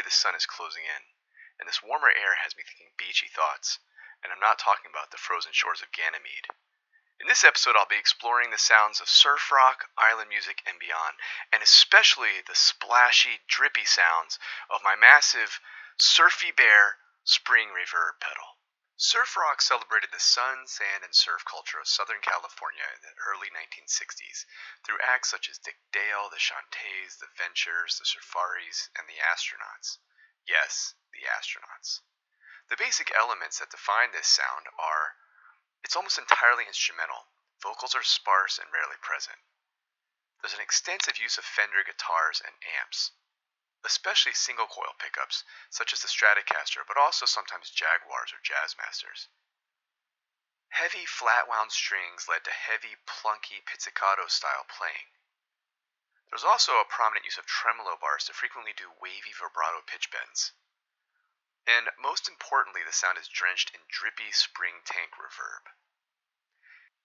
the sun is closing in, and this warmer air has me thinking beachy thoughts, and I'm not talking about the frozen shores of Ganymede. In this episode, I'll be exploring the sounds of surf rock, island music, and beyond, and especially the splashy, drippy sounds of my massive Surfybear spring reverb pedal. Surf rock celebrated the sun, sand, and surf culture of Southern California in the early 1960s through acts such as Dick Dale, the Chantays, the Ventures, the Surfaris, and the Astronauts. Yes, the Astronauts. The basic elements that define this sound are: it's almost entirely instrumental. Vocals are sparse and rarely present. There's an extensive use of Fender guitars and amps, especially single coil pickups such as the Stratocaster, but also sometimes Jaguars or Jazzmasters. Heavy flat wound strings led to heavy plunky pizzicato style playing. There's also a prominent use of tremolo bars to frequently do wavy vibrato pitch bends. And most importantly, the sound is drenched in drippy spring tank reverb.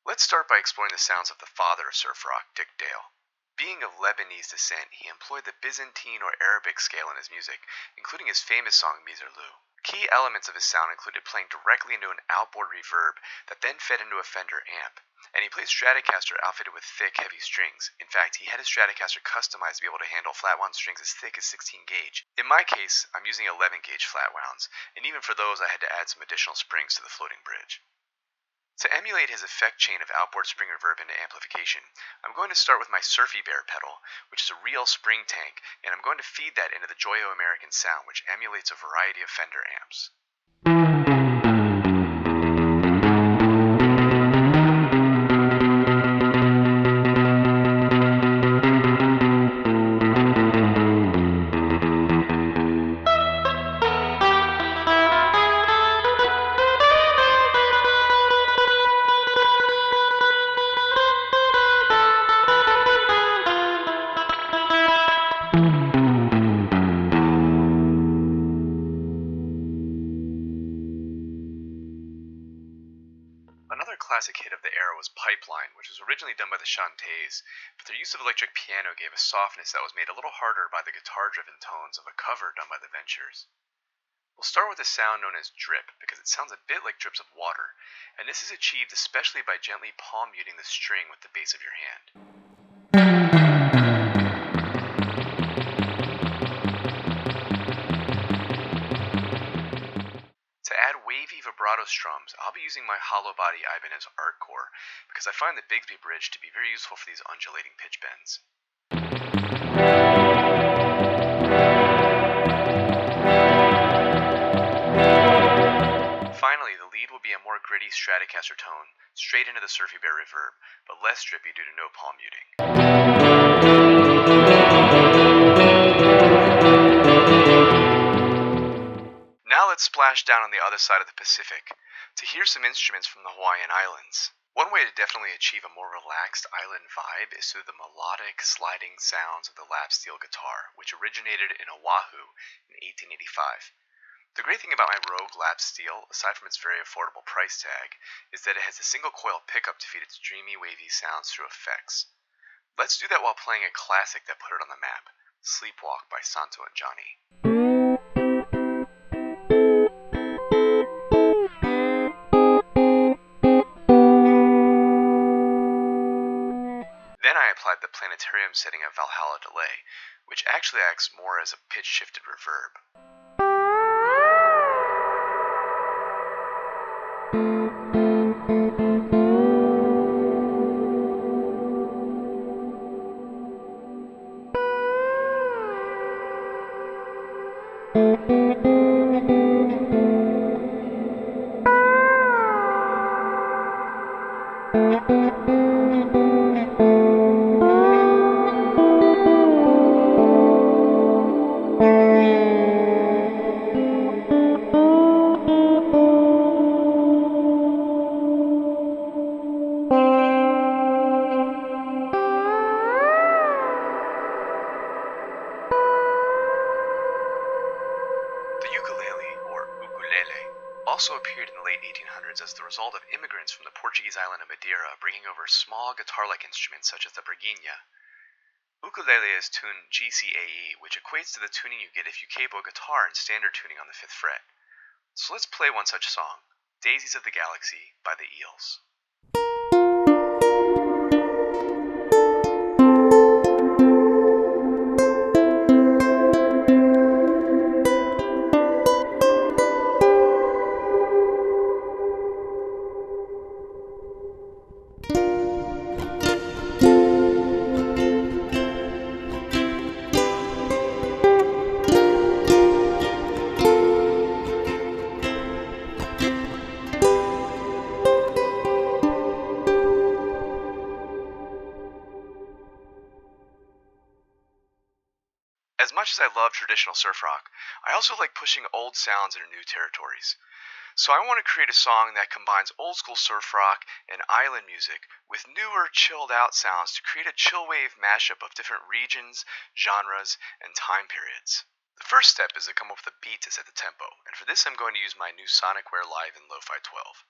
Let's start by exploring the sounds of the father of surf rock, Dick Dale. Being of Lebanese descent, he employed the Byzantine or Arabic scale in his music, including his famous song Misirlou. Key elements of his sound included playing directly into an outboard reverb that then fed into a Fender amp, and he played Stratocaster outfitted with thick, heavy strings. In fact, he had his Stratocaster customized to be able to handle flat wound strings as thick as 16 gauge. In my case, I'm using 11 gauge flat wounds, and even for those I had to add some additional springs to the floating bridge. To emulate his effect chain of outboard spring reverb into amplification, I'm going to start with my Surfybear pedal, which is a real spring tank, and I'm going to feed that into the Joyo American sound, which emulates a variety of Fender amps. Another classic hit of the era was Pipeline, which was originally done by the Chantays, but their use of electric piano gave a softness that was made a little harder by the guitar-driven tones of a cover done by the Ventures. We'll start with a sound known as drip, because it sounds a bit like drips of water, and this is achieved especially by gently palm muting the string with the base of your hand. To add wavy vibrato strums, I'll be using my hollow body Ibanez Art Core because I find the Bigsby bridge to be very useful for these undulating pitch bends. Finally, the lead will be a more gritty Stratocaster tone, straight into the Surfybear reverb, but less drippy due to no palm muting. Now let's splash down on the other side of the Pacific to hear some instruments from the Hawaiian Islands. One way to definitely achieve a more relaxed island vibe is through the melodic, sliding sounds of the lap steel guitar, which originated in Oahu in 1885. The great thing about my Rogue lap steel, aside from its very affordable price tag, is that it has a single coil pickup to feed its dreamy, wavy sounds through effects. Let's do that while playing a classic that put it on the map, Sleepwalk by Santo and Johnny. Then I applied the planetarium setting of Valhalla Delay, which actually acts more as a pitch-shifted reverb. Also appeared in the late 1800s as the result of immigrants from the Portuguese island of Madeira bringing over small guitar-like instruments such as the braguinha. Ukulele is tuned GCAE, which equates to the tuning you get if you cable a guitar in standard tuning on the 5th fret. So let's play one such song, Daisies of the Galaxy by the Eels. As much as I love traditional surf rock, I also like pushing old sounds into new territories. So I want to create a song that combines old school surf rock and island music with newer, chilled out sounds to create a chill wave mashup of different regions, genres, and time periods. The first step is to come up with a beat to set the tempo, and for this I'm going to use my new Sonicware Liven Lofi-12.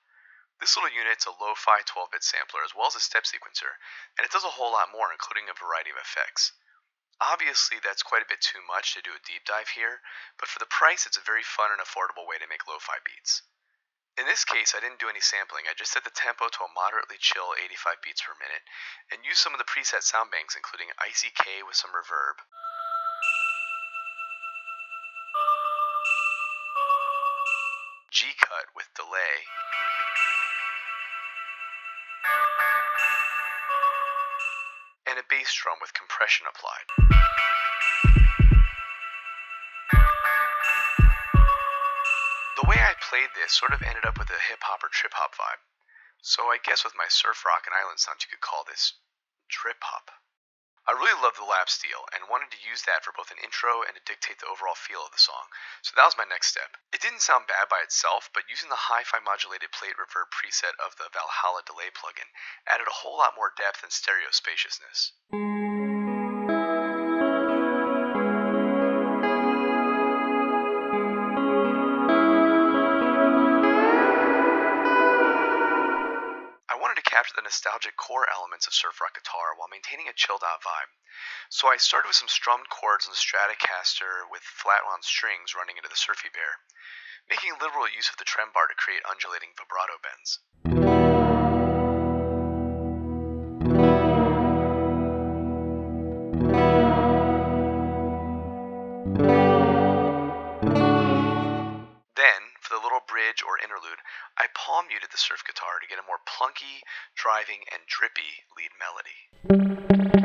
This little unit's a lo-fi 12-bit sampler as well as a step sequencer, and it does a whole lot more, including a variety of effects. Obviously, that's quite a bit too much to do a deep dive here, but for the price, it's a very fun and affordable way to make lo-fi beats. In this case, I didn't do any sampling, I just set the tempo to a moderately chill 85 beats per minute, and used some of the preset sound banks, including Icy K with some reverb, G-cut with delay, and a bass drum with compression applied. The way I played this sort of ended up with a hip-hop or trip-hop vibe. So I guess with my surf rock and island sounds you could call this trip-hop. I really love the lap steel and wanted to use that for both an intro and to dictate the overall feel of the song. So that was my next step. It didn't sound bad by itself, but using the hi-fi modulated plate reverb preset of the Valhalla delay plugin added a whole lot more depth and stereo spaciousness. I wanted to capture the nostalgic core elements of surf rock guitar while maintaining a chilled out vibe. So I started with some strummed chords on the Stratocaster with flat-wound strings running into the Surfybear, making liberal use of the trem bar to create undulating vibrato bends. Then, for the little bridge or interlude, I palm muted the surf guitar to get a more plunky, driving, and drippy lead melody.